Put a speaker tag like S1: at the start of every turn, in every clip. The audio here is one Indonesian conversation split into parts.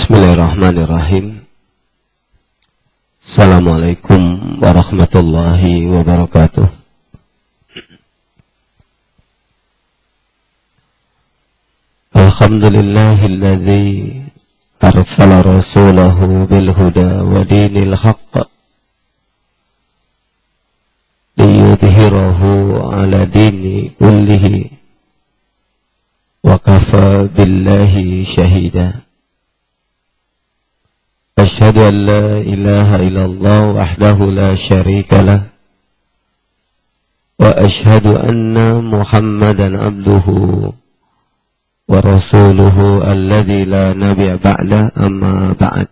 S1: Bismillahirrahmanirrahim. Assalamualaikum warahmatullahi wabarakatuh. Alhamdulillahilladzi arsala rasulahu bil huda wa dinil haqq liyudhhirahu ala dini kullihi wa kafa billahi syahida. أشهد أن لا إله إلا الله وحده لا شريك له وأشهد أن محمدا عبده ورسوله الذي لا نبي بعده أما بعد.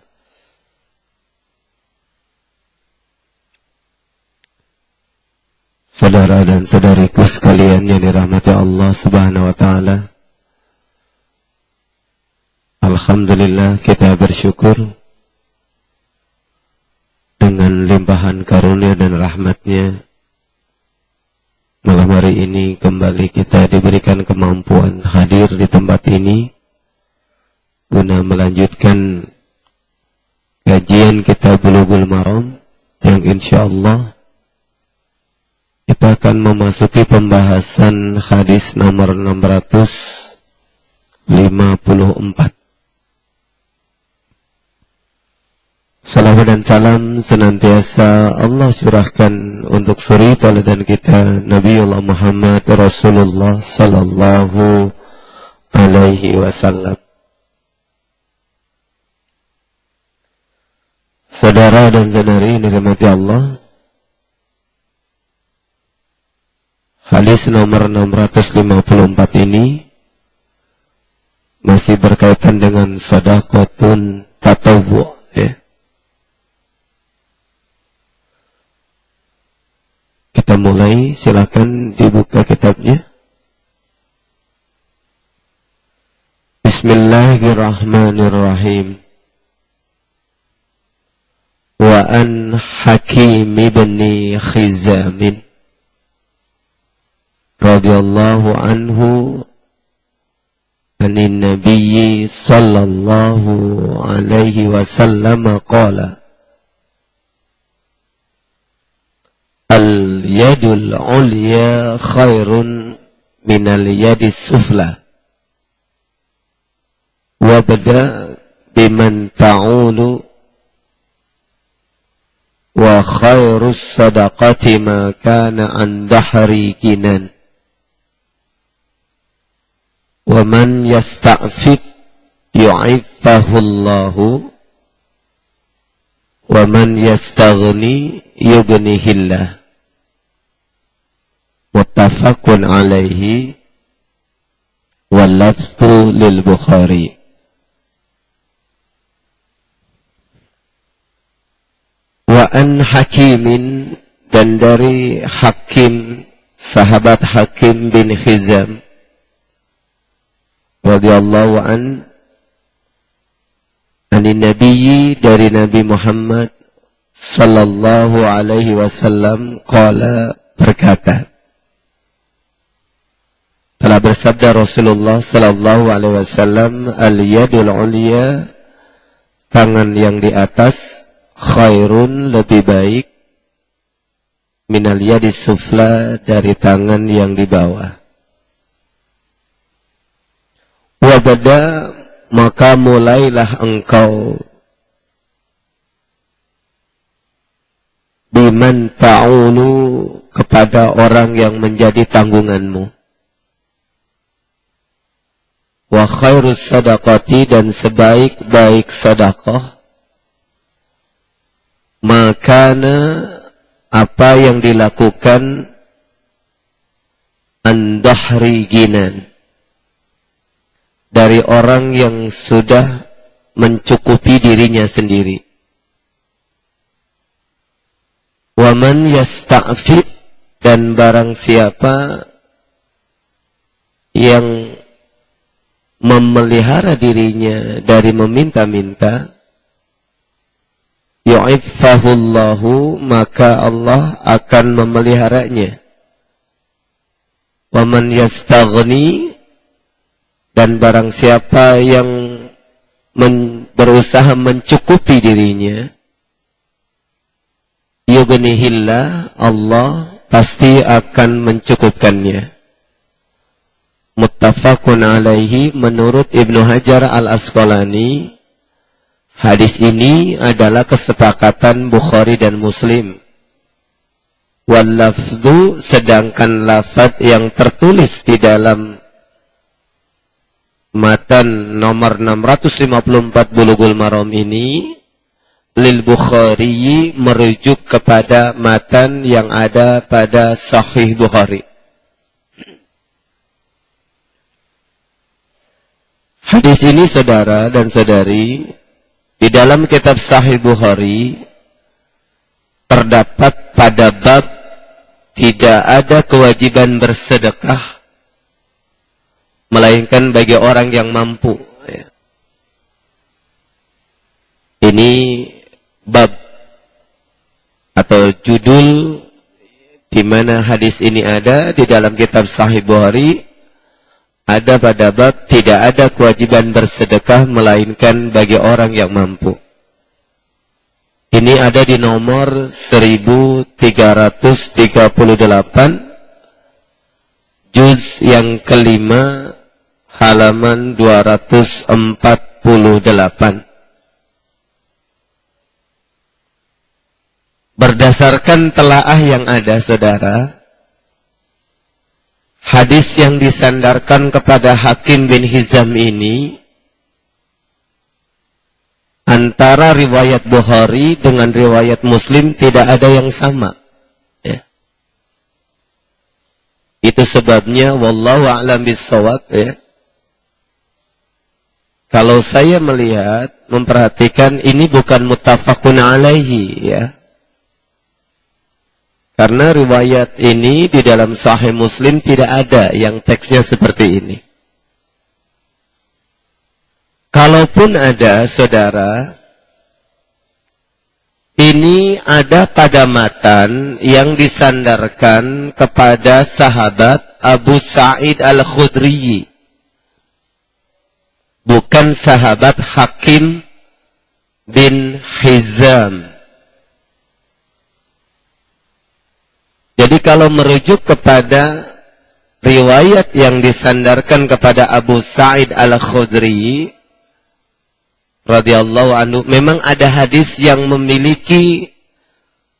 S1: Saudara dan saudariku sekalian yang dirahmati Allah Subhanahu wa taala, alhamdulillah kita bersyukur dengan limpahan karunia dan rahmatnya. Malam hari ini kembali kita diberikan kemampuan hadir di tempat ini guna melanjutkan kajian kitab Bulughul Maram yang insyaallah kita akan memasuki pembahasan hadis nomor 654. Salawat dan salam senantiasa Allah curahkan untuk suri tauladan kita Nabiullah Muhammad Rasulullah sallallahu alaihi wasallam. Saudara dan saudari yang dirahmati Allah, hadis nomor 654 ini masih berkaitan dengan sedekahun tatawwu, ya. Kita mulai, silakan dibuka kitabnya. Bismillahirrahmanirrahim. Wa an Hakim ibn Khizam radhiyallahu anhu anin Nabi sallallahu alaihi wasallam qala al-yadul ulya khairun minal yadis sufla wa bada biman ta'ulu wa khairus sadaqati ma kana an dahri kinan wa man yasta'fif yu'iffahu Allahu wa man yastaghni yughnihillah. Muttafaqun alaihi wal lafzu lil Bukhari. Wa an Hakimin, dan dari Hakim, sahabat Hakim bin Khizam radhiyallahu an anin Nabiyyi, dari Nabi Muhammad sallallahu alaihi wasallam qala, berkata, telah bersabda Rasulullah sallallahu alaihi wasallam, al-yadul ulya, tangan yang di atas, khairun, lebih baik, minal yadis sufla, dari tangan yang di bawah. Wa bada, maka mulailah engkau, biman ta'ulu, kepada orang yang menjadi tanggunganmu. Wa khairus sadaqati, dan sebaik-baik sedekah, makana, apa yang dilakukan, an dahri ginan, dari orang yang sudah mencukupi dirinya sendiri. Wa man yasta'fif, dan barang siapa yang memelihara dirinya dari meminta-minta, yu'iffahullahu, maka Allah akan memeliharanya. Wa man yastaghni, dan barang siapa yang berusaha mencukupi dirinya, yughnihillah, Allah pasti akan mencukupkannya. Muttafaqun alaihi, menurut Ibnu Hajar al-Asqalani, hadis ini adalah kesepakatan Bukhari dan Muslim. Wal lafzu, sedangkan lafaz yang tertulis di dalam matan nomor 654 Bulughul Maram ini, lil Bukhari, merujuk kepada matan yang ada pada Sahih Bukhari. Hadis ini, saudara dan saudari, di dalam kitab Sahih Bukhari terdapat pada bab tidak ada kewajiban bersedekah melainkan bagi orang yang mampu. Ini bab atau judul di mana hadis ini ada di dalam kitab Sahih Bukhari, ada pada bab tidak ada kewajiban bersedekah melainkan bagi orang yang mampu. Ini ada di nomor 1338, juz yang kelima, halaman 248. Berdasarkan telaah yang ada, saudara, hadis yang disandarkan kepada Hakim bin Hizam ini, antara riwayat Bukhari dengan riwayat Muslim tidak ada yang sama. Ya. Itu sebabnya, wallahu a'lam bissawab, ya. Kalau saya melihat, memperhatikan, ini bukan muttafaqun alaihi, ya. Karena riwayat ini di dalam Sahih Muslim tidak ada yang teksnya seperti ini. Kalaupun ada, saudara, ini ada pada matan yang disandarkan kepada sahabat Abu Sa'id Al-Khudri, bukan sahabat Hakim bin Hizam. Jadi kalau merujuk kepada riwayat yang disandarkan kepada Abu Sa'id Al-Khudri radhiyallahu anhu, memang ada hadis yang memiliki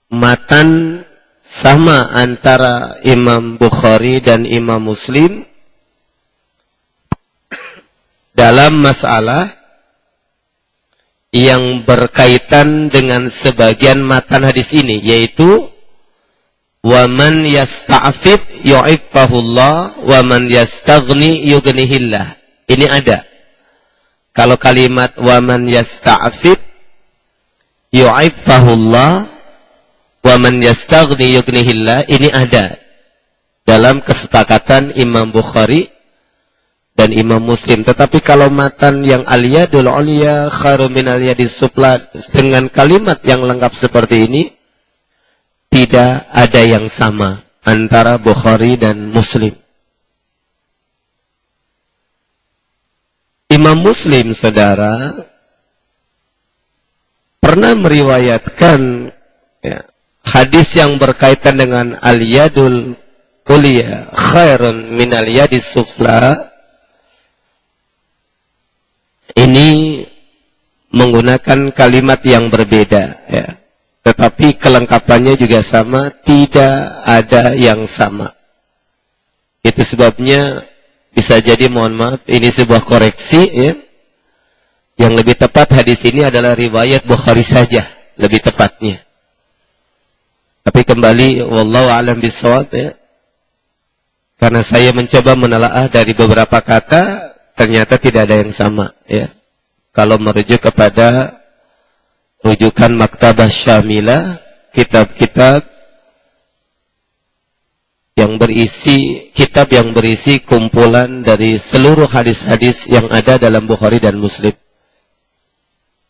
S1: matan sama antara Imam Bukhari dan Imam Muslim dalam masalah yang berkaitan dengan sebagian matan hadis ini, yaitu wa man yasta'fif yu'iffahullah wa man yastaghni yughnihillah. Ini ada. Kalau kalimat wa man yasta'fif yu'iffahullah wa man yastaghni yughnihillah, ini ada dalam kesepakatan Imam Bukhari dan Imam Muslim. Tetapi kalau matan yang al-yadul ulya khairum min al-yadis sufla dengan kalimat yang lengkap seperti ini, tidak ada yang sama antara Bukhari dan Muslim. Imam Muslim, saudara, pernah meriwayatkan, ya, hadis yang berkaitan dengan al-yadul ulya khairun min al-yadis sufla. Ini menggunakan kalimat yang berbeda, ya. Tetapi kelengkapannya juga sama, tidak ada yang sama. Itu sebabnya bisa jadi, mohon maaf, ini sebuah koreksi, ya. Yang lebih tepat hadis ini adalah riwayat Bukhari saja, lebih tepatnya. Tapi kembali, wallahu a'lam bishawab, ya. Karena saya mencoba menelaah dari beberapa kata, ternyata tidak ada yang sama, ya. Kalau merujuk kepada rujukan Maktabah Syamilah, kitab-kitab yang berisi, kitab yang berisi kumpulan dari seluruh hadis-hadis yang ada dalam Bukhari dan Muslim.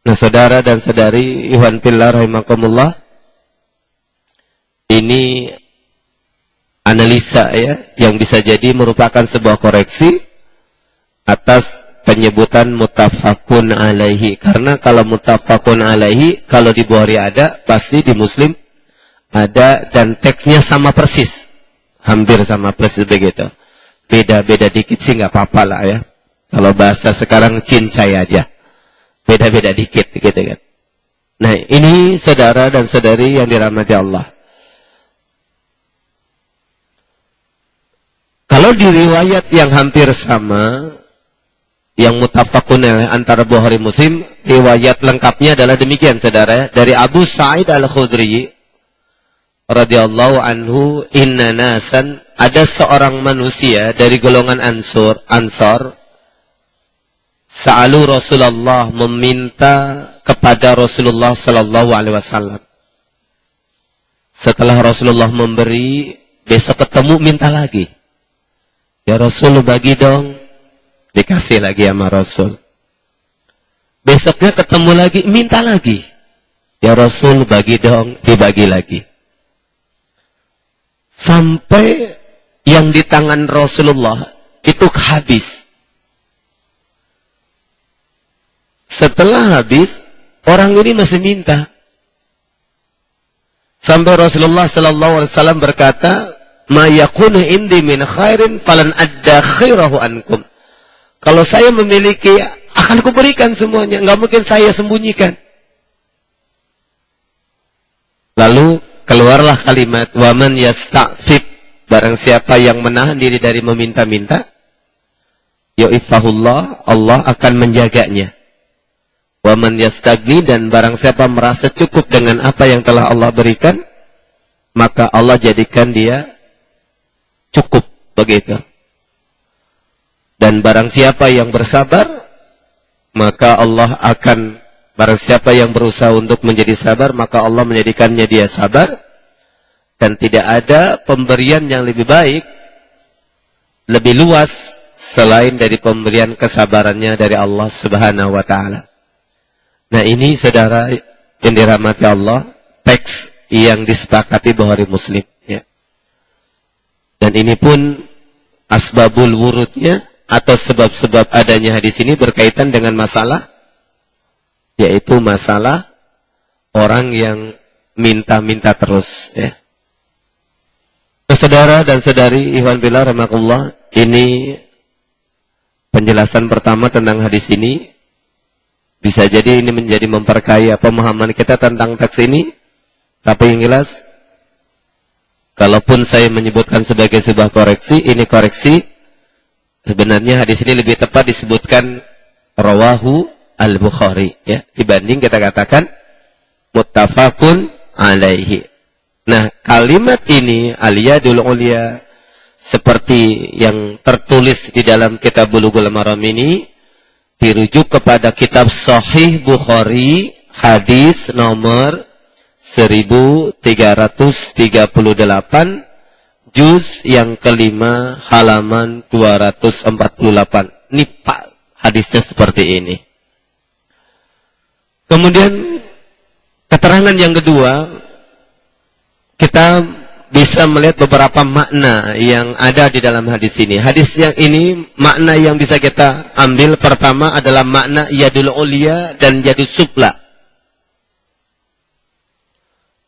S1: Nah, saudara dan saudari, Ikhwan fillah rahimakumullah, ini analisa, ya, yang bisa jadi merupakan sebuah koreksi atas penyebutan muttafaqun alaihi. Karena kalau muttafaqun alaihi, kalau di Bukhari ada, pasti di Muslim ada, dan teksnya sama persis. Hampir sama persis begitu. Beda-beda dikit sih nggak apa-apa lah ya. Kalau bahasa sekarang cincai aja. Beda-beda dikit gitu kan. Nah, ini saudara dan saudari yang dirahmati Allah. Kalau di riwayat yang hampir sama, yang muttafaqun antara Bukhari Muslim, riwayat lengkapnya adalah demikian saudara, dari Abu Sa'id Al-Khudri radhiyallahu anhu, inna nasan, ada seorang manusia dari golongan Ansor, sa'alu Rasulullah, meminta kepada Rasulullah sallallahu alaihi wasallam. Setelah Rasulullah memberi, besok ketemu minta lagi. Ya Rasul, bagi dong. Dikasih lagi sama Rasul. Besoknya ketemu lagi, minta lagi. Ya Rasul, bagi dong. Dibagi lagi. Sampai yang di tangan Rasulullah itu habis. Setelah habis, orang ini masih minta. Sampai Rasulullah sallallahu alaihi wasallam berkata, ma yakunu indi min khairin falan adda khairahu ankum. Kalau saya memiliki, akan kuberikan semuanya, enggak mungkin saya sembunyikan. Lalu keluarlah kalimat wa man yasta'fif, barang siapa yang menahan diri dari meminta-minta, yu'ifahullah, Allah akan menjaganya. Wa man yastagni, dan barang siapa merasa cukup dengan apa yang telah Allah berikan, maka Allah jadikan dia cukup, begitu. Dan barang siapa yang bersabar, maka Allah akan, barang siapa yang berusaha untuk menjadi sabar, maka Allah menjadikannya dia sabar. Dan tidak ada pemberian yang lebih baik, lebih luas, selain dari pemberian kesabarannya dari Allah subhanahu wa ta'ala. Nah, ini saudara yang dirahmati Allah, teks yang disepakati Bukhari Muslim. Dan ini pun asbabul wurudnya atau sebab-sebab adanya hadis ini berkaitan dengan masalah, yaitu masalah orang yang minta-minta terus. Ya. Saudara dan saudari Ikhwan Billah rahimakumullah, ini penjelasan pertama tentang hadis ini. Bisa jadi ini menjadi memperkaya pemahaman kita tentang teks ini, tapi yang jelas, kalaupun saya menyebutkan sebagai sebuah koreksi, ini koreksi. Sebenarnya hadis ini lebih tepat disebutkan rawahu al-Bukhari, ya, dibanding kita katakan muttafaqun alaihi. Nah, kalimat ini al-yadul ulya, seperti yang tertulis di dalam kitab Bulughul Maram ini, dirujuk kepada kitab Sahih Bukhari, hadis nomor 1338, juz yang kelima, halaman 248. Ini Pak, hadisnya seperti ini. Kemudian keterangan yang kedua, kita bisa melihat beberapa makna yang ada di dalam hadis ini. Hadis yang ini, makna yang bisa kita ambil pertama adalah makna yadul ulya dan yadul sufla.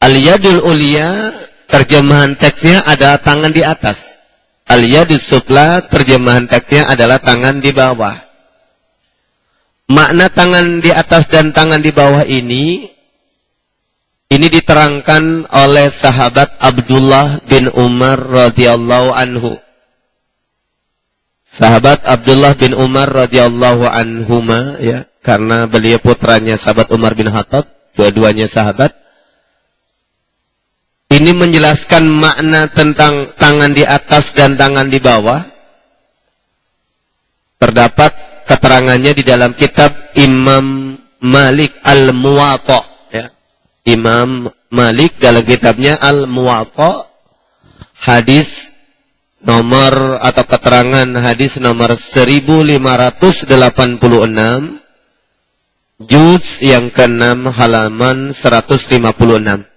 S1: Al-yadul ulya, terjemahan teksnya adalah tangan di atas. Al-yadul sufla, terjemahan teksnya adalah tangan di bawah. Makna tangan di atas dan tangan di bawah ini diterangkan oleh sahabat Abdullah bin Umar radhiyallahu anhu. Sahabat Abdullah bin Umar radhiyallahu anhuma, ya, karena beliau putranya sahabat Umar bin Khattab, dua-duanya sahabat. Ini menjelaskan makna tentang tangan di atas dan tangan di bawah. Terdapat keterangannya di dalam kitab Imam Malik Al-Muwatta, ya. Imam Malik dalam kitabnya Al-Muwatta, hadis nomor atau keterangan hadis nomor 1586, juz yang ke-6, halaman 156.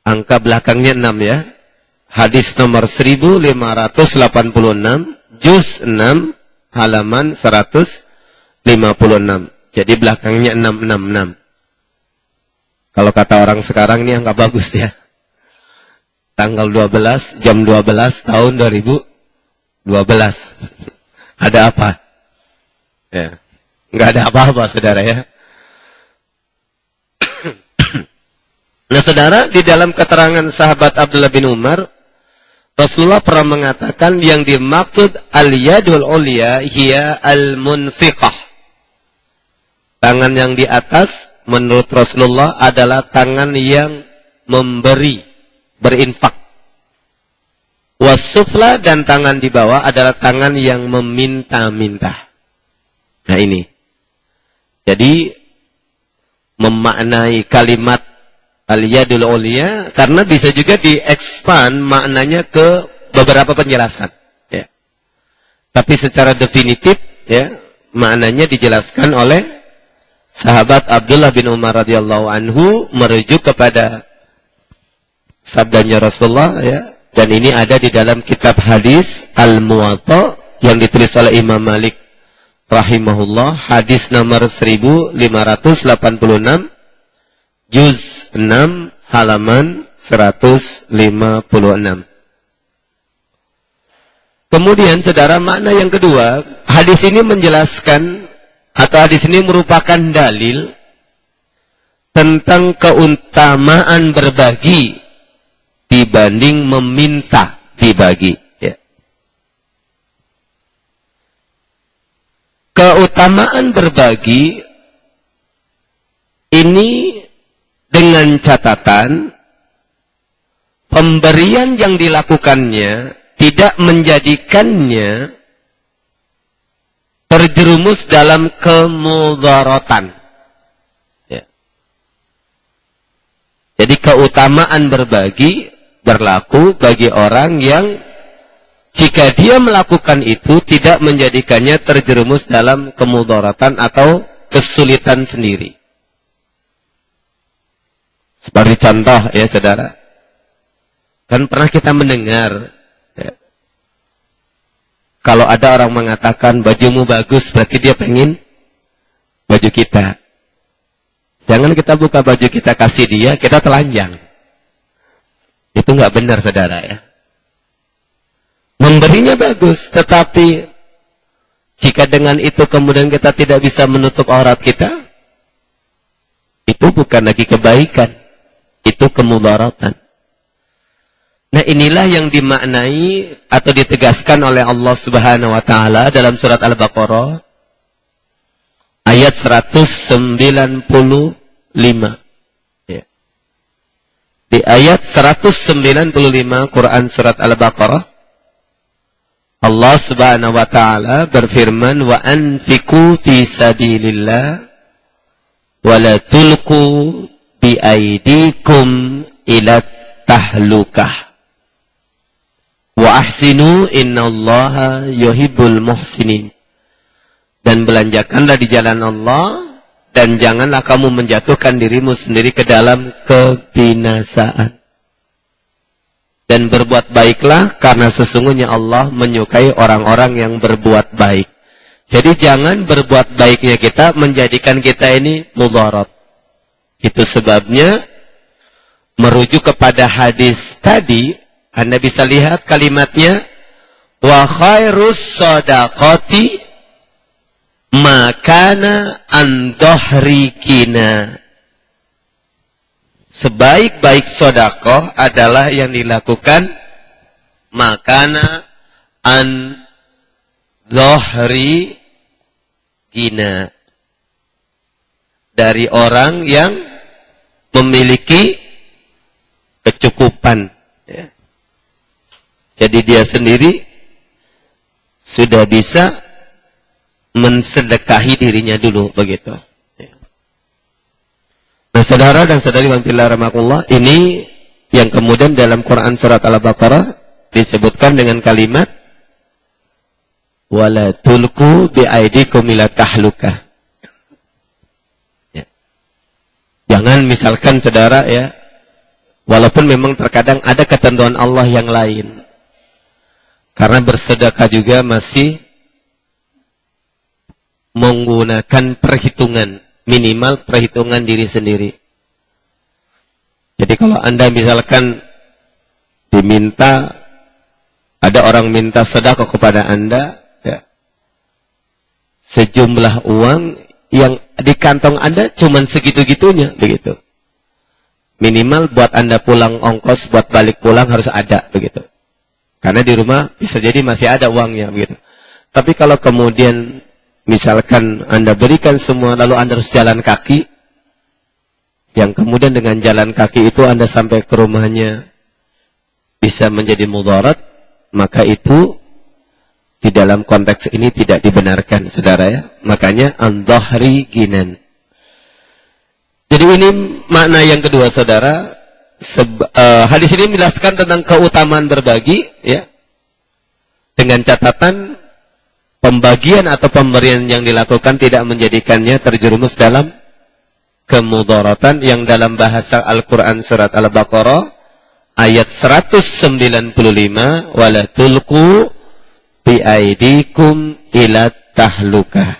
S1: Angka belakangnya 6, ya. Hadis nomor 1586, juz 6 halaman 156. Jadi belakangnya 666. Kalau kata orang sekarang ini nggak bagus ya. Tanggal 12 jam 12 tahun 2012. Ada apa? Ya. Nggak ada apa-apa saudara ya. Nah saudara, di dalam keterangan sahabat Abdullah bin Umar, Rasulullah pernah mengatakan yang dimaksud al-yadul ulya hiya al-munfiqah. Tangan yang di atas menurut Rasulullah adalah tangan yang memberi, berinfak. Wasufla dan tangan di bawah adalah tangan yang meminta-minta. Nah ini. Jadi memaknai kalimat al-yadul ulya karena bisa juga di-expand maknanya ke beberapa penjelasan. Ya. Tapi secara definitif ya maknanya dijelaskan oleh sahabat Abdullah bin Umar radhiyallahu anhu merujuk kepada sabdanya Rasulullah ya, dan ini ada di dalam kitab hadis Al-Muwatta yang ditulis oleh Imam Malik rahimahullah, hadis nomor 1586, juz 6 halaman 156. Kemudian saudara, makna yang kedua, hadis ini menjelaskan atau hadis ini merupakan dalil tentang keutamaan berbagi dibanding meminta dibagi. Ya. Keutamaan berbagi ini dengan catatan pemberian yang dilakukannya tidak menjadikannya terjerumus dalam kemudaratan. Ya. Jadi keutamaan berbagi berlaku bagi orang yang jika dia melakukan itu tidak menjadikannya terjerumus dalam kemudaratan atau kesulitan sendiri. Seperti contoh ya saudara, kan pernah kita mendengar ya, kalau ada orang mengatakan bajumu bagus berarti dia pengen baju kita. Jangan kita buka baju kita kasih dia, kita telanjang. Itu nggak benar saudara ya. Memberinya bagus, tetapi jika dengan itu kemudian kita tidak bisa menutup aurat kita, itu bukan lagi kebaikan. Itu kemudaratan. Nah inilah yang dimaknai atau ditegaskan oleh Allah Subhanahu wa Ta'ala dalam surat Al-Baqarah ayat 195. Ya. Di ayat 195 Quran surat Al-Baqarah Allah Subhanahu wa Ta'ala berfirman, wa anfiqu fi sabilillah wa la tulqu bi aidikum ila tahlukah wa ahsinu innallaha yuhibbul muhsinin. Dan belanjakanlah di jalan Allah dan janganlah kamu menjatuhkan dirimu sendiri ke dalam kebinasaan. Dan berbuat baiklah karena sesungguhnya Allah menyukai orang-orang yang berbuat baik. Jadi jangan berbuat baiknya kita menjadikan kita ini mudarat. Itu sebabnya merujuk kepada hadis tadi, Anda bisa lihat kalimatnya, wa khairus shadaqati makana an dhahrikina. Sebaik-baik sedekah adalah yang dilakukan makana an dhahrikina, dari orang yang memiliki kecukupan. Ya. Jadi dia sendiri sudah bisa mensedekahi dirinya dulu begitu. Ya. Nah, saudara dan saudari fillah rahimakumullah, ini yang kemudian dalam Quran surat Al-Baqarah disebutkan dengan kalimat wala tulqu bi aidikum ila tahlukah. Jangan misalkan saudara ya, walaupun memang terkadang ada ketentuan Allah yang lain. Karena bersedekah juga masih menggunakan perhitungan, minimal perhitungan diri sendiri. Jadi kalau Anda misalkan diminta, ada orang minta sedekah kepada Anda, ya, sejumlah uang yang di kantong Anda cuma segitu-gitunya, begitu. Minimal buat Anda pulang ongkos, buat balik pulang harus ada, begitu. Karena di rumah bisa jadi masih ada uangnya, begitu. Tapi kalau kemudian misalkan Anda berikan semua, lalu Anda harus jalan kaki, yang kemudian dengan jalan kaki itu Anda sampai ke rumahnya bisa menjadi mudarat, maka itu di dalam konteks ini tidak dibenarkan, saudara ya. Makanya an-dhahri ginan. Jadi ini makna yang kedua, saudara. Hadis ini menjelaskan tentang keutamaan berbagi, ya, dengan catatan pembagian atau pemberian yang dilakukan tidak menjadikannya terjerumus dalam kemudaratan, yang dalam bahasa Al-Quran surat Al-Baqarah ayat 195, wala tulqu bi aidikum ila tahlukah.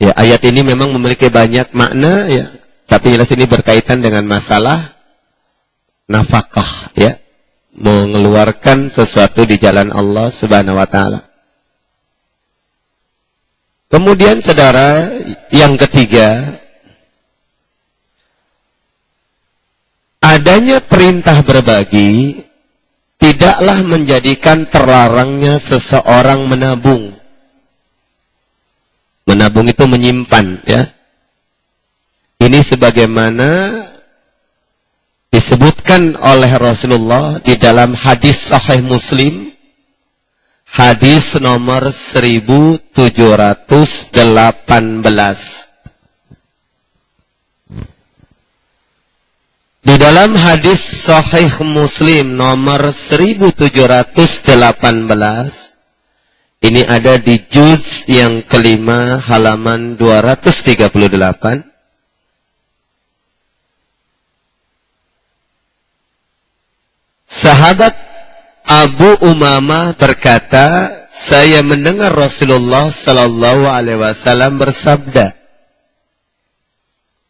S1: Ya, ayat ini memang memiliki banyak makna, ya. Tapi jelas ini berkaitan dengan masalah nafkah, ya, mengeluarkan sesuatu di jalan Allah Subhanahu wa taala. Kemudian saudara, yang ketiga, adanya perintah berbagi tidaklah menjadikan terlarangnya seseorang menabung. Menabung itu menyimpan, ya. Ini sebagaimana disebutkan oleh Rasulullah di dalam hadis Sahih Muslim, hadis nomor 1718. Di dalam hadis Sahih Muslim nomor 1718, ini ada di juz yang kelima halaman 238. Sahabat Abu Umamah berkata, saya mendengar Rasulullah sallallahu alaihi wasallam bersabda.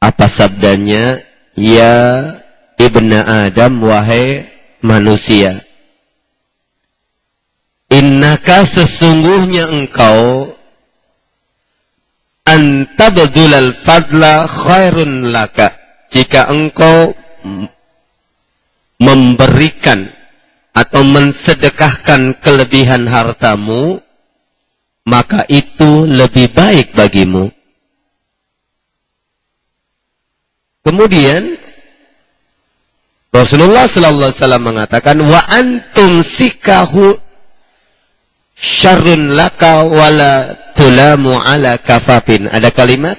S1: Apa sabdanya? Ya ibna Adam, wahai manusia, innaka sesungguhnya engkau antabdulal fadla khairun laka, jika engkau memberikan atau mensedekahkan kelebihan hartamu, maka itu lebih baik bagimu. Kemudian Rasulullah sallallahu alaihi wasallam mengatakan, wa antum sikahu syarrun laka wala tulamu ala kafafin. Ada kalimat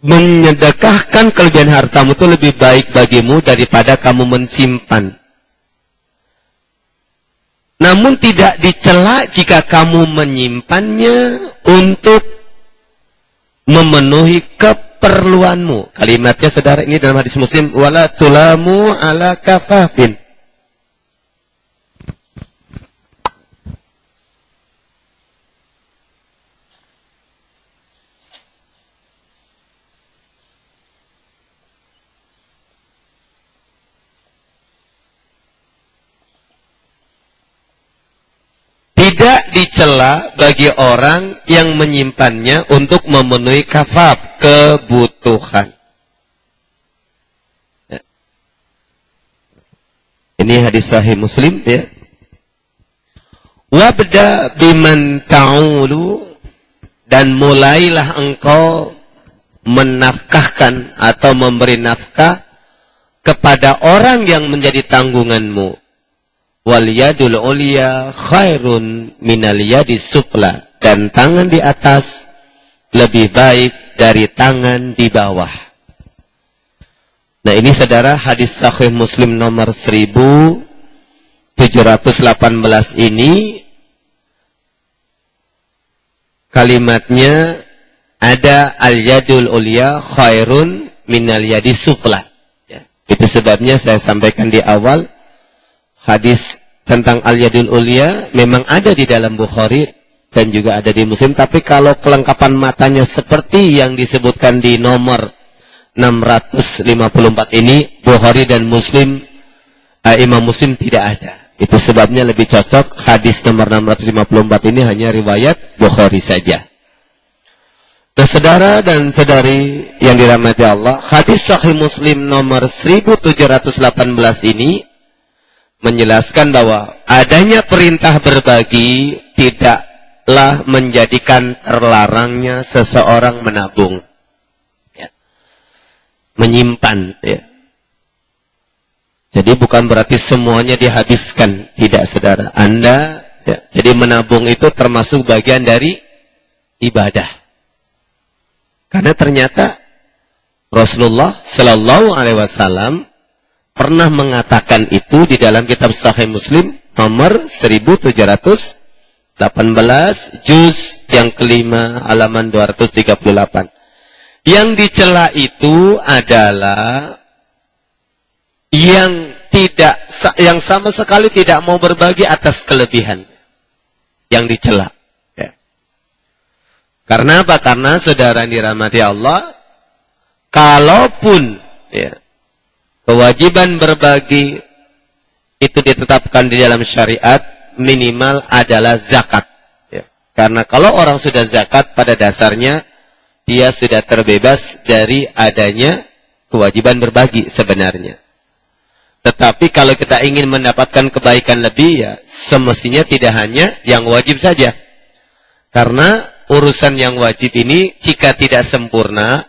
S1: menyedekahkan kelebihan hartamu itu lebih baik bagimu daripada kamu mensimpan. Namun tidak dicela jika kamu menyimpannya untuk memenuhi keperluanmu. Kalimatnya saudara ini dalam hadis Muslim, wala tulamu ala kafafin. Tidak dicela bagi orang yang menyimpannya untuk memenuhi kafaf, kebutuhan. Ya. Ini hadis Sahih Muslim, ya. Wabda biman ta'ulu, dan mulailah engkau menafkahkan atau memberi nafkah kepada orang yang menjadi tanggunganmu. Wal yadul ulya khairun minal yadis sufla, dan tangan di atas lebih baik dari tangan di bawah. Nah ini saudara, hadis Sahih Muslim nomor 1718 ini kalimatnya ada al yadul ulya khairun minal yadis sufla. Ya. Itu sebabnya saya sampaikan di awal, hadis tentang al-yadul ulya memang ada di dalam Bukhari dan juga ada di Muslim. Tapi kalau kelengkapan matanya seperti yang disebutkan di nomor 654 ini, Bukhari dan Muslim, Imam Muslim tidak ada. Itu sebabnya lebih cocok hadis nomor 654 ini hanya riwayat Bukhari saja. Nah, saudara dan saudari yang dirahmati Allah, hadis Sahih Muslim nomor 1718 ini menjelaskan bahwa adanya perintah berbagi tidaklah menjadikan terlarangnya seseorang menabung, ya, menyimpan. Ya. Jadi bukan berarti semuanya dihabiskan, tidak saudara. Anda, ya, jadi menabung itu termasuk bagian dari ibadah. Karena ternyata Rasulullah Shallallahu Alaihi Wasallam pernah mengatakan itu di dalam kitab Sahih Muslim nomor 1718 juz yang kelima halaman 238. Yang dicela itu adalah yang sama sekali tidak mau berbagi atas kelebihan yang dicela. Karena apa? Karena saudara dirahmati Allah, kalaupun ya, kewajiban berbagi itu ditetapkan di dalam syariat, minimal adalah zakat. Ya. Karena kalau orang sudah zakat, pada dasarnya dia sudah terbebas dari adanya kewajiban berbagi sebenarnya. Tetapi kalau kita ingin mendapatkan kebaikan lebih, ya semestinya tidak hanya yang wajib saja. Karena urusan yang wajib ini jika tidak sempurna,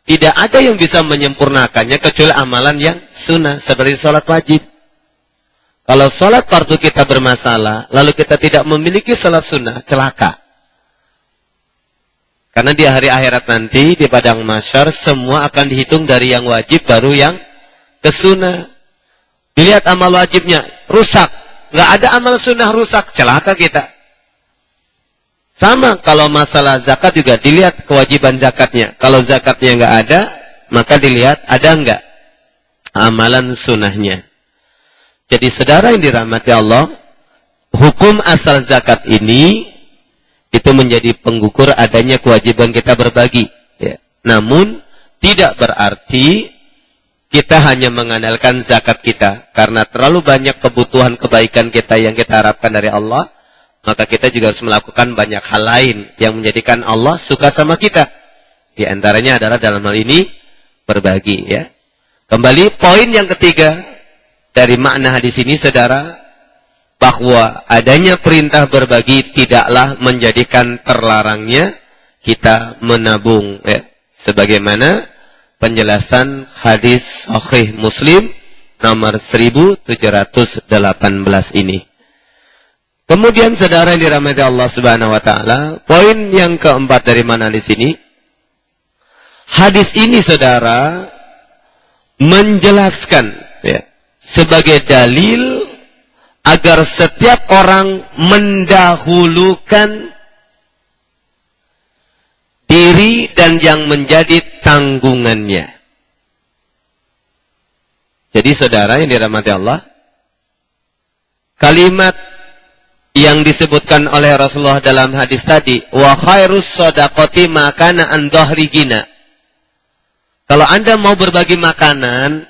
S1: tidak ada yang bisa menyempurnakannya kecuali amalan yang sunnah seperti sholat wajib. Kalau sholat fardu kita bermasalah, lalu kita tidak memiliki sholat sunnah, celaka. Karena di hari akhirat nanti di padang mahsyar semua akan dihitung dari yang wajib baru yang kesunnah. Dilihat amal wajibnya rusak, nggak ada amal sunnah rusak, celaka kita. Sama kalau masalah zakat juga dilihat kewajiban zakatnya. Kalau zakatnya nggak ada, maka dilihat ada nggak amalan sunnahnya. Jadi saudara yang dirahmati Allah, hukum asal zakat ini itu menjadi penggugur adanya kewajiban kita berbagi. Ya. Namun tidak berarti kita hanya mengandalkan zakat kita. Karena terlalu banyak kebutuhan kebaikan kita yang kita harapkan dari Allah, maka kita juga harus melakukan banyak hal lain yang menjadikan Allah suka sama kita. Di antaranya adalah dalam hal ini berbagi. Ya. Kembali poin yang ketiga dari makna hadis ini, saudara, bahwa adanya perintah berbagi tidaklah menjadikan terlarangnya kita menabung. Ya. Sebagaimana penjelasan hadis Sahih Muslim nomor 1718 ini. Kemudian saudara yang dirahmati Allah Subhanahu wa taala, poin yang keempat dari mana di sini? Hadis ini saudara menjelaskan ya, sebagai dalil agar setiap orang mendahulukan diri dan yang menjadi tanggungannya. Jadi saudara yang dirahmati Allah, kalimat yang disebutkan oleh Rasulullah dalam hadis tadi, wa khairus shadaqati ma kana an dhahri ghina. Kalau Anda mau berbagi makanan,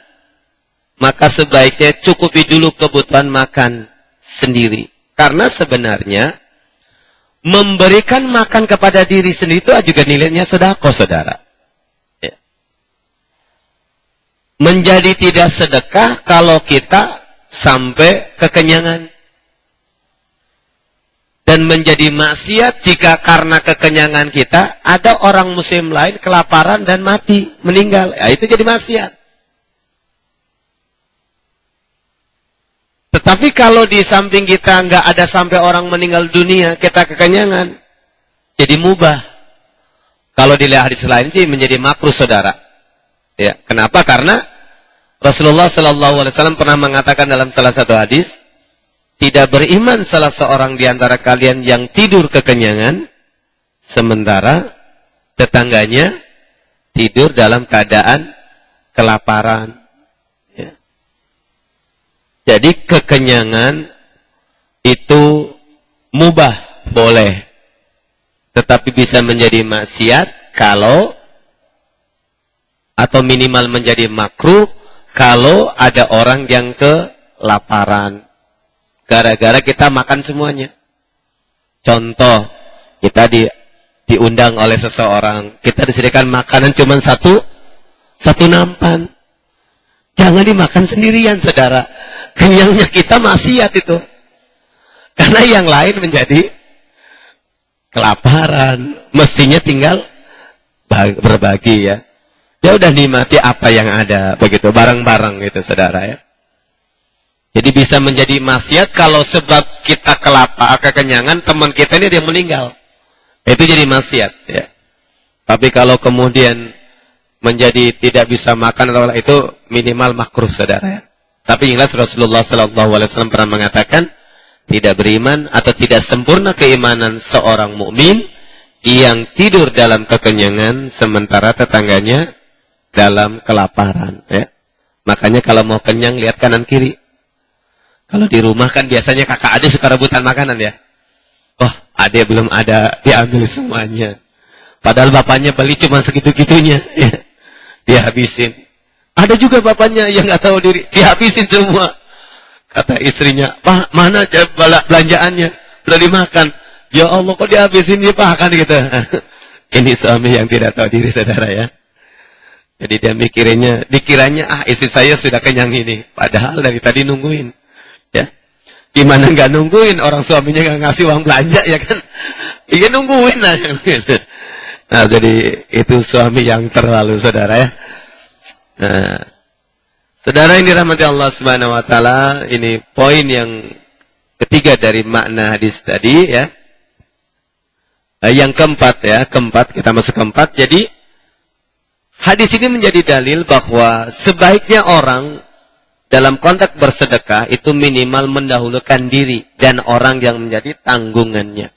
S1: maka sebaiknya cukupi dulu kebutuhan makan sendiri. Karena sebenarnya memberikan makan kepada diri sendiri itu juga nilainya sedekah, saudara. Ya. Menjadi tidak sedekah kalau kita sampai kekenyangan. Dan menjadi maksiat jika karena kekenyangan kita ada orang muslim lain kelaparan dan mati, meninggal. Ya, itu jadi maksiat. Tetapi kalau di samping kita nggak ada sampai orang meninggal dunia, kita kekenyangan, jadi mubah. Kalau dilihat hadis lain sih menjadi makruh, saudara. Ya, kenapa? Karena Rasulullah SAW pernah mengatakan dalam salah satu hadis, tidak beriman salah seorang di antara kalian yang tidur kekenyangan, sementara tetangganya tidur dalam keadaan kelaparan. Ya. Jadi kekenyangan itu mubah, boleh. Tetapi bisa menjadi maksiat kalau, atau minimal menjadi makruh kalau ada orang yang kelaparan. Gara-gara kita makan semuanya. Contoh, kita diundang oleh seseorang, kita disediakan makanan cuma satu nampan. Jangan dimakan sendirian, saudara. Kenyangnya kita maksiat itu. Karena yang lain menjadi kelaparan. Mestinya tinggal berbagi ya. Ya udah nikmati apa yang ada, begitu, bareng-bareng gitu, saudara ya. Jadi bisa menjadi maksiat kalau sebab kita kekenyangan, teman kita ini dia meninggal. Itu jadi maksiat ya. Tapi kalau kemudian menjadi tidak bisa makan atau itu minimal makruh, saudara ya. Tapi jelas Rasulullah SAW pernah mengatakan tidak beriman atau tidak sempurna keimanan seorang mukmin yang tidur dalam kekenyangan sementara tetangganya dalam kelaparan ya. Makanya kalau mau kenyang lihat kanan kiri. Kalau di rumah kan biasanya kakak adik suka rebutan makanan ya. Oh, adik belum ada, diambil semuanya. Padahal bapaknya beli cuma segitu-gitunya ya. Dia habisin. Ada juga bapaknya yang nggak tahu diri, dihabisin semua. Kata istrinya, "Pak, mana belanjaannya? Udah dimakan." "Ya Allah, kok dihabisin ya Pak?" Kan gitu. Ini suami yang tidak tahu diri, saudara ya. Jadi dia dikiranya istri saya sudah kenyang ini. Padahal dari tadi nungguin. Ya. Gimana nggak nungguin, orang suaminya nggak ngasih uang belanja ya kan? Iya nungguin lah. Nah, jadi itu suami yang terlalu, saudara ya. Nah, saudara yang dirahmati Allah Subhanahu wa taala, ini poin yang ketiga dari makna hadis tadi ya. Yang keempat ya, kita masuk keempat. Jadi hadis ini menjadi dalil bahwa sebaiknya orang dalam konteks bersedekah itu minimal mendahulukan diri dan orang yang menjadi tanggungannya.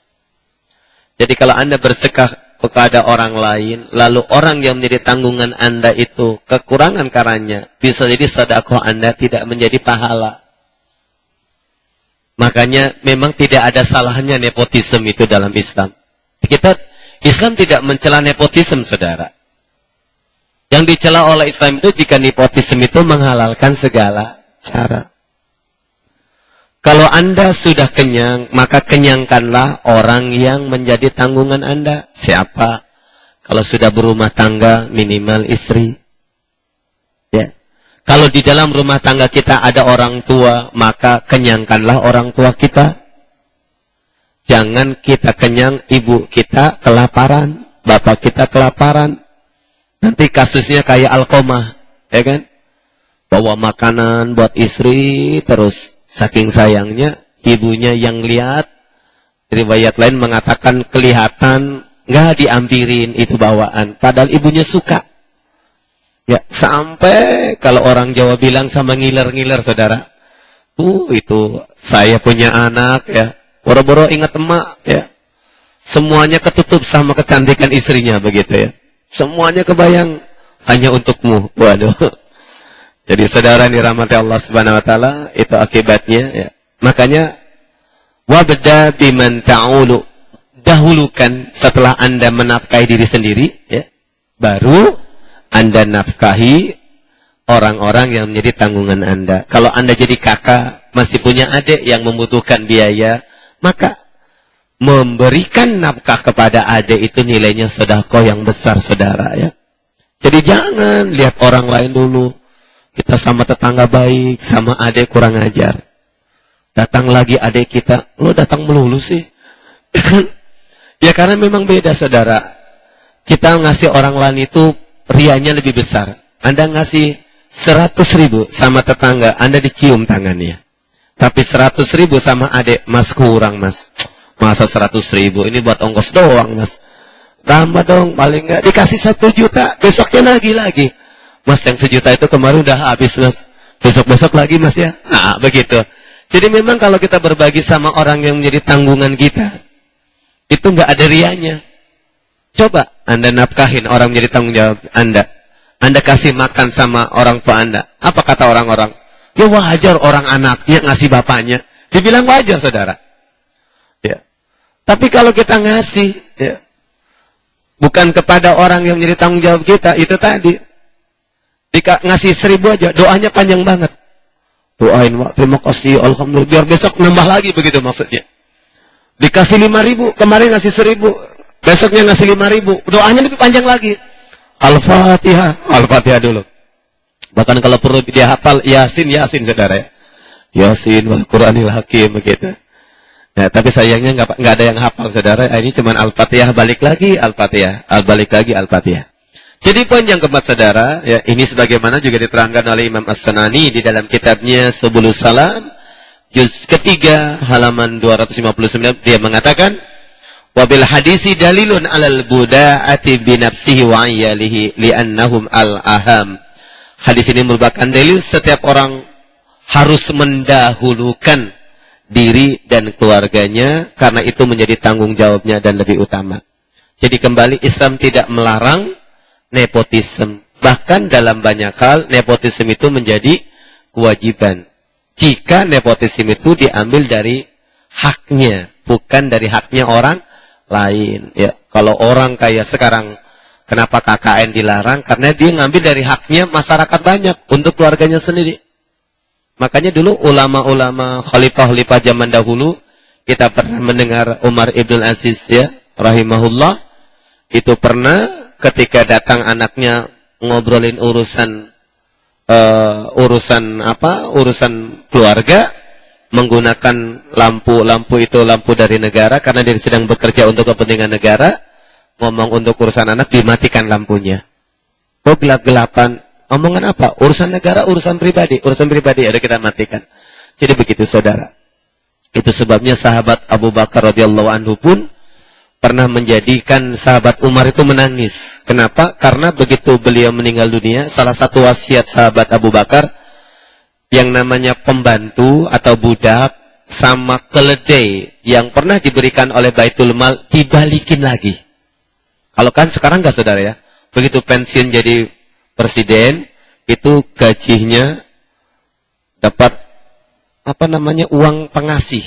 S1: Jadi kalau Anda bersedekah kepada orang lain, lalu orang yang menjadi tanggungan Anda itu kekurangan karenanya, bisa jadi sedekah Anda tidak menjadi pahala. Makanya memang tidak ada salahnya nepotisme itu dalam Islam. Islam tidak mencela nepotisme, saudara. Yang dicela oleh Islam itu jika nepotisme itu menghalalkan segala cara. Kalau Anda sudah kenyang, maka kenyangkanlah orang yang menjadi tanggungan Anda. Siapa? Kalau sudah berumah tangga, minimal istri. Ya. Kalau di dalam rumah tangga kita ada orang tua, maka kenyangkanlah orang tua kita. Jangan kita kenyang, ibu kita kelaparan, bapak kita kelaparan. Nanti kasusnya kayak Alqamah, ya kan? Bawa makanan buat istri, terus saking sayangnya, ibunya yang lihat, riwayat lain mengatakan kelihatan, nggak diampirin itu bawaan. Padahal ibunya suka. Ya, sampai kalau orang Jawa bilang sama ngiler-ngiler, saudara. Itu saya punya anak, ya. Boro-boro ingat emak, ya. Semuanya ketutup sama kecantikan istrinya, begitu ya. Semuanya kebayang hanya untukmu. Waduh. Jadi saudara yang dirahmati Allah Subhanahu wa taala, itu akibatnya ya. Makanya wabda biman ta'ulu, dahulukan setelah Anda menafkahi diri sendiri ya, baru Anda nafkahi orang-orang yang menjadi tanggungan Anda. Kalau Anda jadi kakak, masih punya adik yang membutuhkan biaya, maka memberikan nafkah kepada adik itu nilainya sedekah yang besar, saudara ya. Jadi jangan lihat orang lain dulu. Kita sama tetangga baik, sama adik kurang ajar. Datang lagi adik kita, lo datang melulu sih. Ya karena memang beda, saudara. Kita ngasih orang lain itu rianya lebih besar. Anda ngasih 100.000 sama tetangga, Anda dicium tangannya. Tapi 100.000 sama adik, mas kurang mas. Masa 100.000, ini buat ongkos doang mas. Tambah dong, paling nggak dikasih 1 juta, besoknya lagi. Mas yang 1 juta itu kemarin udah habis mas. Besok-besok lagi mas ya. Nah begitu. Jadi memang kalau kita berbagi sama orang yang menjadi tanggungan kita, itu nggak ada rianya. Coba Anda nafkahin orang menjadi tanggung jawab Anda. Anda kasih makan sama orang tua Anda. Apa kata orang-orang? Ya wajar orang anaknya ngasih bapaknya. Dibilang wajar, saudara. Ya. Tapi kalau kita ngasih, ya, bukan kepada orang yang menjadi tanggung jawab kita, itu tadi. Ngasih 1.000 aja, doanya panjang banget. Doain, Wak, terima kasih, alhamdulillah, biar besok nambah lagi, begitu maksudnya. Dikasih 5.000, kemarin ngasih 1.000, besoknya ngasih 5.000, doanya lebih panjang lagi. Al-Fatihah, Al-Fatihah dulu. Bahkan kalau perlu dia hafal Yasin, saudara ya. Yasin wal Qur'anil Hakim, begitu. Nah, tapi sayangnya nggak ada yang hafal, saudara. Ini cuma Al-Fatihah balik lagi, Al-Fatihah, balik lagi Al-Fatihah. Jadi poin yang keempat, saudara, ya, ini sebagaimana juga diterangkan oleh Imam As-Sanani di dalam kitabnya Subulus Salam, juz ketiga, halaman 259, dia mengatakan, wabil hadisi dalilun alal buda'ati binafsihi wa ayyalihi li'annahum al-aham. Hadis ini merupakan dalil setiap orang harus mendahulukan diri dan keluarganya karena itu menjadi tanggung jawabnya dan lebih utama. Jadi kembali Islam tidak melarang nepotisme. Bahkan dalam banyak hal nepotisme itu menjadi kewajiban. Jika nepotisme itu diambil dari haknya, bukan dari haknya orang lain. Ya, kalau orang kayak sekarang, kenapa KKN dilarang? Karena dia ngambil dari haknya masyarakat banyak untuk keluarganya sendiri. Makanya dulu ulama-ulama khalifah-khalifah zaman dahulu, kita pernah mendengar Umar Ibn Aziz, ya, rahimahullah, itu pernah ketika datang anaknya ngobrolin urusan keluarga, menggunakan lampu itu lampu dari negara karena dia sedang bekerja untuk kepentingan negara. Ngomong untuk urusan anak, dimatikan lampunya. Oh, gelap-gelapan. Omongan apa? Urusan negara, urusan pribadi. Urusan pribadi ada kita matikan. Jadi begitu, saudara. Itu sebabnya sahabat Abu Bakar radhiyallahu anhu pun pernah menjadikan sahabat Umar itu menangis. Kenapa? Karena begitu beliau meninggal dunia, salah satu wasiat sahabat Abu Bakar, yang namanya pembantu atau budak sama keledai yang pernah diberikan oleh Baitul Mal dibalikin lagi. Kalau kan sekarang nggak, saudara ya, begitu pensiun jadi presiden, itu gajinya dapat uang pengasih,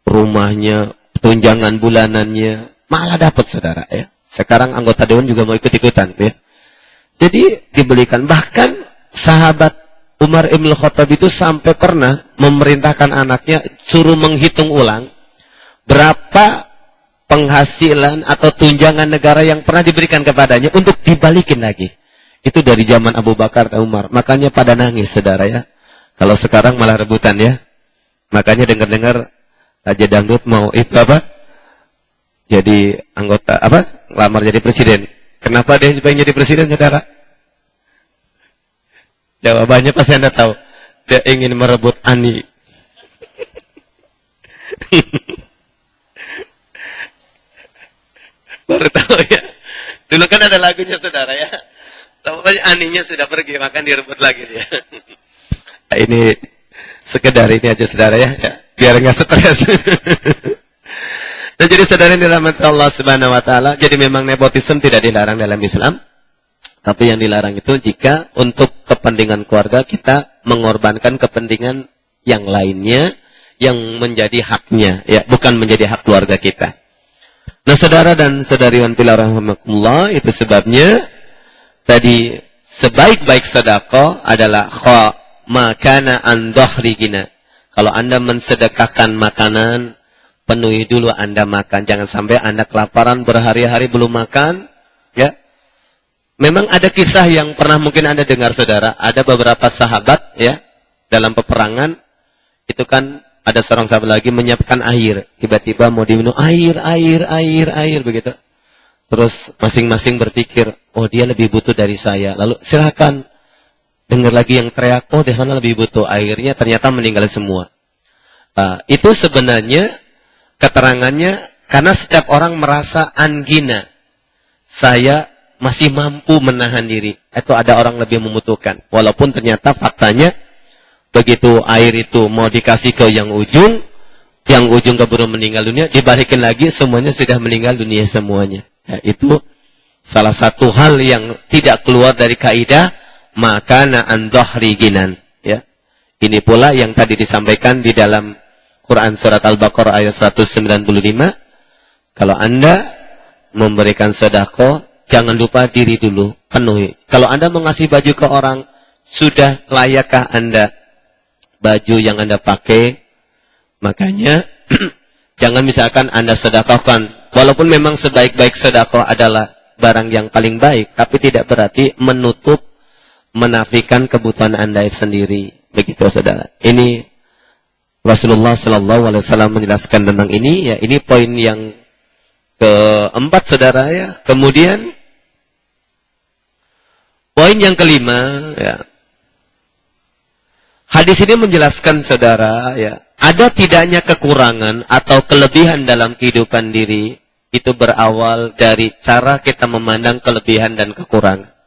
S1: rumahnya, tunjangan bulanannya, malah dapat, saudara ya. Sekarang anggota dewan juga mau ikut-ikutan, ya. Jadi dibelikan. Bahkan sahabat Umar Ibn Khattab itu sampai pernah memerintahkan anaknya suruh menghitung ulang berapa penghasilan atau tunjangan negara yang pernah diberikan kepadanya untuk dibalikin lagi. Itu dari zaman Abu Bakar dan Umar. Makanya pada nangis, saudara ya. Kalau sekarang malah rebutan, ya. Makanya dengar-dengar Raja Dangdut mau jadi anggota lamar jadi presiden. Kenapa dia pengen jadi presiden, saudara? Jawabannya pasti Anda tahu. Dia ingin merebut Ani. Baru tahu, ya. Dulu kan ada lagunya, saudara ya. Pokoknya Aninya sudah pergi, maka direbut lagi dia. Nah, ini sekedar ini aja, saudara ya. Biar nggak stres. Dan jadi saudara yang dirahmati Allah Subhanahu wa taala, jadi memang nepotisme tidak dilarang dalam Islam. Tapi yang dilarang itu jika untuk kepentingan keluarga kita mengorbankan kepentingan yang lainnya yang menjadi haknya, ya, bukan menjadi hak keluarga kita. Nah, saudara dan saudariwan fillah rahimakumullah, itu sebabnya tadi sebaik-baik sedekah adalah makana an dhahri gina. Kalau Anda mensedekahkan makanan, penuhi dulu Anda makan. Jangan sampai Anda kelaparan berhari-hari belum makan, ya. Memang ada kisah yang pernah mungkin Anda dengar, saudara. Ada beberapa sahabat, ya, dalam peperangan, itu kan ada seorang sahabat lagi menyiapkan air. Tiba-tiba mau diminum air, begitu. Terus masing-masing berpikir, oh dia lebih butuh dari saya. Lalu silakan. Dengar lagi yang teriak, oh di sana lebih butuh airnya, ternyata meninggal semua. Itu sebenarnya keterangannya karena setiap orang merasa angina. Saya masih mampu menahan diri. Itu ada orang lebih membutuhkan. Walaupun ternyata faktanya begitu air itu mau dikasih ke yang ujung keburu meninggal dunia, dibalikin lagi semuanya sudah meninggal dunia semuanya. Ya, itu salah satu hal yang tidak keluar dari kaidah makana an dhahri ginan, ya. Ini pula yang tadi disampaikan di dalam Quran surat Al-Baqarah ayat 195. Kalau Anda memberikan sedekah, jangan lupa diri dulu, penuhi. Kalau Anda mengasih baju ke orang, sudah layakkah Anda baju yang Anda pakai? Makanya jangan misalkan Anda sedekahkan, walaupun memang sebaik-baik sedekah adalah barang yang paling baik, tapi tidak berarti menutup, menafikan kebutuhan Anda sendiri. Begitu saudara. Ini Rasulullah Sallallahu Alaihi Wasallam menjelaskan tentang ini. Ya, ini poin yang keempat saudara ya. Kemudian poin yang kelima ya. Hadis ini menjelaskan saudara ya, ada tidaknya kekurangan atau kelebihan dalam kehidupan diri itu berawal dari cara kita memandang kelebihan dan kekurangan.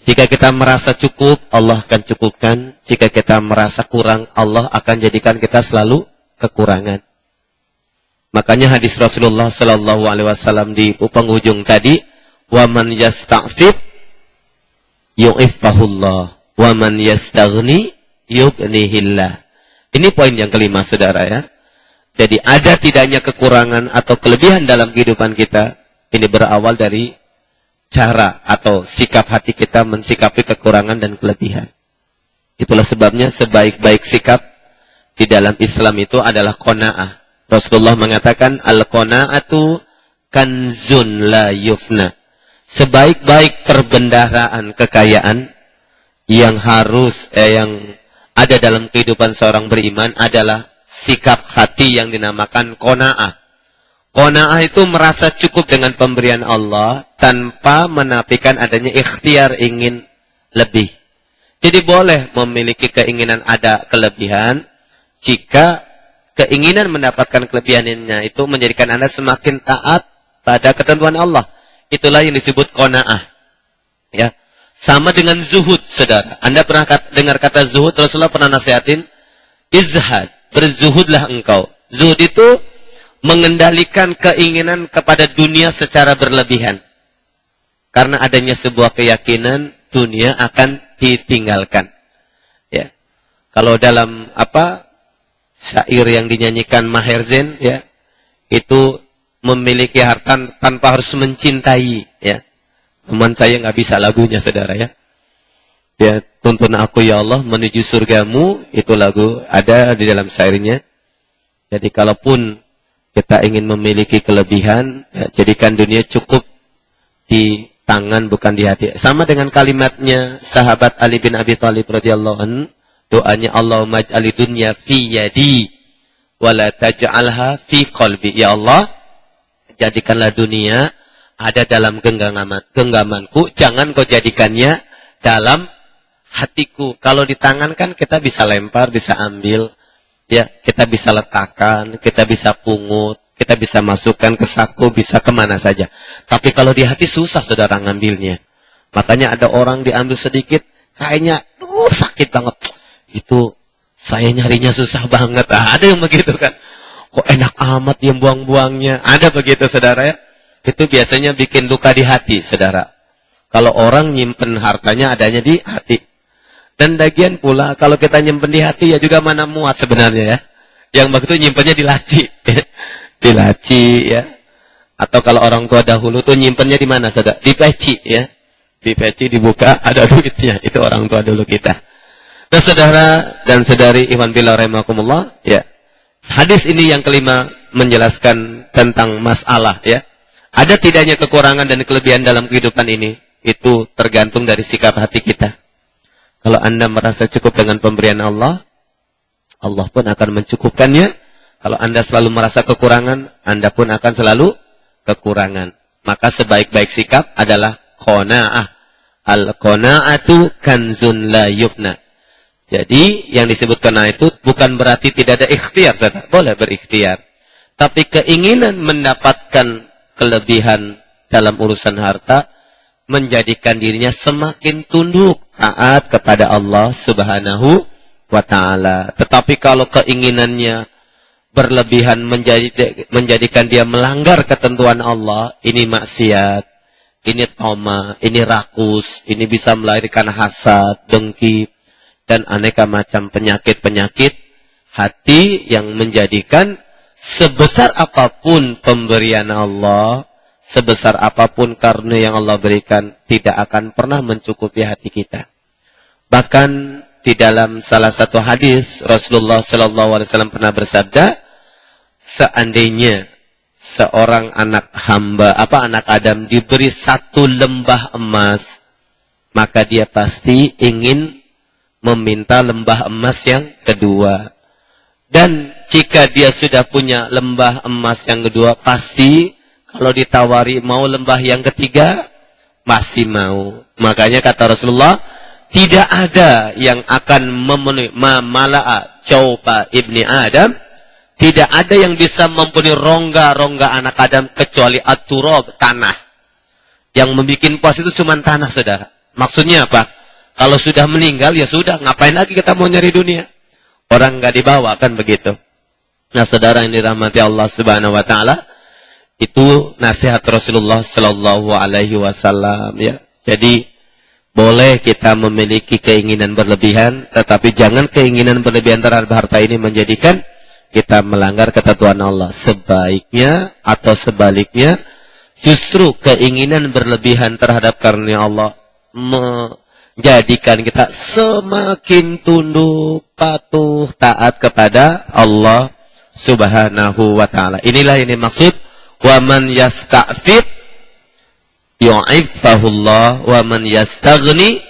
S1: Jika kita merasa cukup, Allah akan cukupkan. Jika kita merasa kurang, Allah akan jadikan kita selalu kekurangan. Makanya hadis Rasulullah Sallallahu Alaihi Wasallam di penghujung tadi, wa man yasta'fif yu'iffahullah, wa man yastaghni yughnihillah. Ini poin yang kelima saudara ya. Jadi ada tidaknya kekurangan atau kelebihan dalam kehidupan kita, ini berawal dari cara atau sikap hati kita mensikapi kekurangan dan kelebihan. Itulah sebabnya sebaik-baik sikap di dalam Islam itu adalah qanaah. Rasulullah mengatakan al-qanaatu kanzun la yufna. Sebaik-baik perbendaharaan kekayaan yang harus yang ada dalam kehidupan seorang beriman adalah sikap hati yang dinamakan qanaah. Qanaah itu merasa cukup dengan pemberian Allah tanpa menafikan adanya ikhtiar ingin lebih. Jadi boleh memiliki keinginan ada kelebihan jika keinginan mendapatkan kelebihannya itu menjadikan Anda semakin taat pada ketentuan Allah. Itulah yang disebut qanaah. Ya. Sama dengan zuhud, saudara. Anda pernah dengar kata zuhud? Rasulullah pernah nasihatin, izhad, berzuhudlah engkau. Zuhud itu mengendalikan keinginan kepada dunia secara berlebihan. Karena adanya sebuah keyakinan dunia akan ditinggalkan. Ya. Kalau dalam syair yang dinyanyikan Maher Zain ya, itu memiliki harta tanpa harus mencintai ya. Teman saya nggak bisa lagunya saudara ya. Ya, tuntun aku ya Allah menuju surgamu, itu lagu ada di dalam syairnya. Jadi kalaupun kita ingin memiliki kelebihan, ya, jadikan dunia cukup di tangan bukan di hati. Sama dengan kalimatnya sahabat Ali bin Abi Thalib radhiyallahu anhu, doanya Allahumma ij'ali dunya fi yadi wa la taj'alha fi qalbi. Ya Allah, jadikanlah dunia ada dalam genggamanku, jangan kau jadikannya dalam hatiku. Kalau di tangan kan kita bisa lempar, bisa ambil. Ya, kita bisa letakkan, kita bisa pungut, kita bisa masukkan ke saku, bisa kemana saja. Tapi kalau di hati susah saudara ngambilnya. Makanya ada orang diambil sedikit, kayaknya, sakit banget. Itu saya nyarinya susah banget. Ada yang begitu kan. Kok enak amat yang buang-buangnya. Ada begitu saudara ya. Itu biasanya bikin luka di hati saudara. Kalau orang nyimpen hartanya adanya di hati. Dan bagian pula kalau kita nyimpen di hati ya juga mana muat sebenarnya ya. Yang begitu nyimpennya di laci. Di laci ya. Atau kalau orang tua dahulu tuh nyimpennya di mana saudara? Di peci ya. Di peci dibuka ada duitnya. Itu orang tua dulu kita. Nah saudara dan saudari Ikhwan Billah rahimakumullah ya. Hadis ini yang kelima menjelaskan tentang masalah ya. Ada tidaknya kekurangan dan kelebihan dalam kehidupan ini. Itu tergantung dari sikap hati kita. Kalau Anda merasa cukup dengan pemberian Allah, Allah pun akan mencukupkannya. Kalau Anda selalu merasa kekurangan, Anda pun akan selalu kekurangan. Maka sebaik-baik sikap adalah qanaah. Al-qanaatu kanzun la yubna. Jadi yang disebut qanaah itu bukan berarti tidak ada ikhtiar. Boleh berikhtiar. Tapi keinginan mendapatkan kelebihan dalam urusan harta menjadikan dirinya semakin tunduk taat kepada Allah Subhanahu wa taala. Tetapi kalau keinginannya berlebihan menjadikan dia melanggar ketentuan Allah, ini maksiat, ini toma, ini rakus, ini bisa melahirkan hasad, dengki. dan aneka macam penyakit-penyakit hati yang menjadikan sebesar apapun pemberian Allah, sebesar apapun karunia yang Allah berikan, tidak akan pernah mencukupi hati kita. Bahkan di dalam salah satu hadis Rasulullah SAW pernah bersabda, seandainya seorang anak Adam diberi satu lembah emas, maka dia pasti ingin meminta lembah emas yang kedua. Dan jika dia sudah punya lembah emas yang kedua, pasti kalau ditawari mau lembah yang ketiga, pasti mau. Makanya kata Rasulullah, tidak ada yang akan memenuhi mala'a jawfa ibni Adam, tidak ada yang bisa memenuhi rongga-rongga anak Adam kecuali at-turab, tanah. Yang membuat puas itu cuma tanah, saudara. Maksudnya apa? Kalau sudah meninggal, ya sudah, ngapain lagi kita mau nyari dunia? Orang nggak dibawa, kan begitu. Nah, saudara yang dirahmati Allah Subhanahu wa taala, itu nasihat Rasulullah sallallahu alaihi wasallam, ya. Jadi boleh kita memiliki keinginan berlebihan, tetapi jangan keinginan berlebihan terhadap harta ini menjadikan kita melanggar ketentuan Allah. Sebaiknya atau sebaliknya, justru keinginan berlebihan terhadap karunia Allah menjadikan kita semakin tunduk, patuh, taat kepada Allah Subhanahu wa taala. Inilah ini maksud wa man yasta'fif yu'iffahullah wa man yastaghni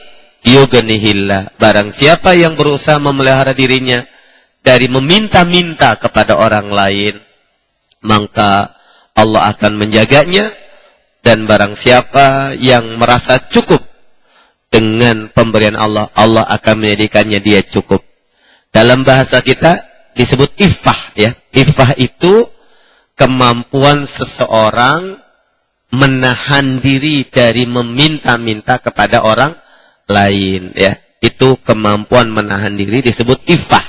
S1: yughnihillah. Barang siapa yang berusaha memelihara dirinya dari meminta-minta kepada orang lain, maka Allah akan menjaganya. Dan barang siapa yang merasa cukup dengan pemberian Allah, Allah akan menjadikannya dia cukup. Dalam bahasa kita disebut iffah, ya. Iffah itu kemampuan seseorang menahan diri dari meminta-minta kepada orang lain, ya. Itu kemampuan menahan diri disebut iffah.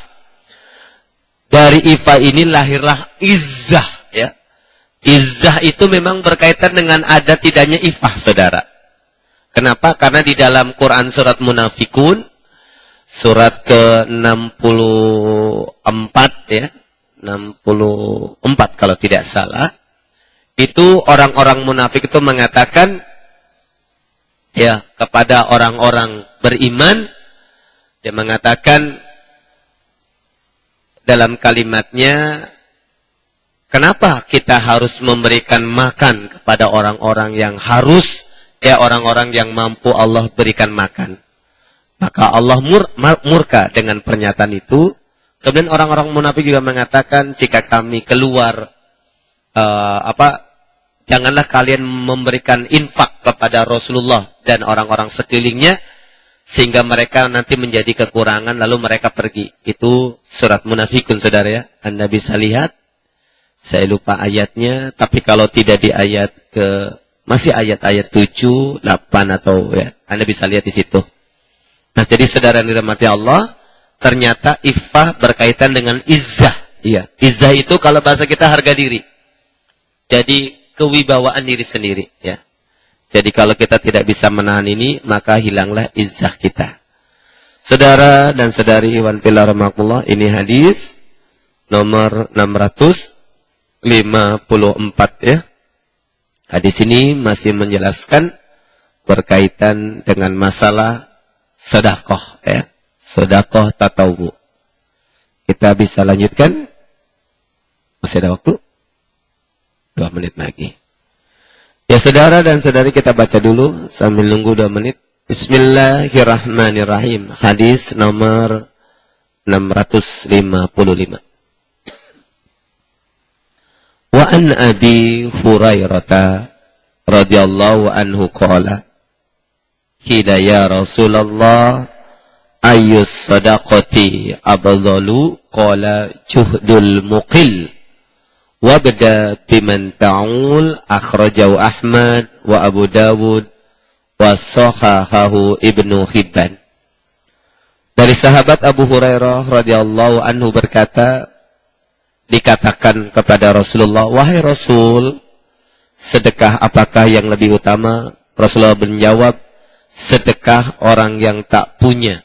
S1: Dari iffah ini lahirlah izzah, ya. Izzah itu memang berkaitan dengan ada tidaknya iffah, saudara. Kenapa? Karena di dalam Quran surat Munafikun, surat ke-64, ya. 64 kalau tidak salah. Itu orang-orang munafik itu mengatakan, ya, kepada orang-orang beriman, dia mengatakan dalam kalimatnya, kenapa kita harus memberikan makan kepada orang-orang yang harus, ya, orang-orang yang mampu Allah berikan makan. Maka Allah murka dengan pernyataan itu. Kemudian orang-orang munafik juga mengatakan, jika kami keluar, janganlah kalian memberikan infak kepada Rasulullah dan orang-orang sekelilingnya, sehingga mereka nanti menjadi kekurangan, lalu mereka pergi. Itu surat Munafikun, saudara, ya. Anda bisa lihat. Saya lupa ayatnya, tapi kalau tidak di ayat masih ayat-ayat 7, 8 atau, ya, Anda bisa lihat di situ. Nah, jadi saudara yang dirahmati Allah, ternyata iffah berkaitan dengan izzah. Iya, izzah itu kalau bahasa kita harga diri. Jadi kewibawaan diri sendiri, ya. Jadi kalau kita tidak bisa menahan ini, maka hilanglah izzah kita. Saudara dan saudari Iwan Fillah Rahmatullah, ini hadis nomor 654, ya. Hadis ini masih menjelaskan berkaitan dengan masalah sedekah, ya. Sedekah tatawwu. Kita bisa lanjutkan? Masih ada waktu? 2 menit lagi. Ya, saudara dan saudari, kita baca dulu sambil nunggu 2 menit. Bismillahirrahmanirrahim. Hadis nomor 655. Wa an Abi Hurairah radhiyallahu anhu qala, qila ya Rasulullah ayyus sadaqati afdalu, qala juhdul muqil wabda biman ta'ul, akhrajahu Ahmad wa Abu Dawud wa sahahahu Ibnu Hibban. Dari sahabat Abu Hurairah radhiyallahu anhu berkata, dikatakan kepada Rasulullah, wahai Rasul, sedekah apakah yang lebih utama? Rasulullah menjawab, sedekah orang yang tak punya.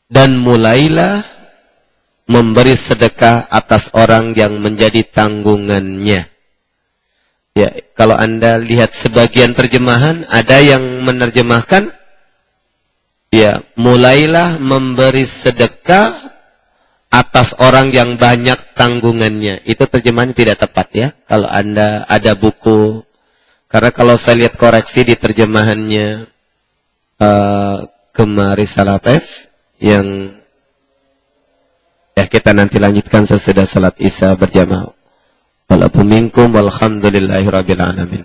S1: dan mulailah memberi sedekah atas orang yang menjadi tanggungannya. Ya, kalau Anda lihat sebagian terjemahan, ada yang menerjemahkan, ya, mulailah memberi sedekah atas orang yang banyak tanggungannya. Itu terjemahannya tidak tepat ya. Kalau Anda ada buku, karena kalau saya lihat koreksi di terjemahannya Gemari Salapes, yang ya kita nanti lanjutkan sesudah salat Isya berjamaah. Walaupun minkum walhamdulillahi rabbil alamin.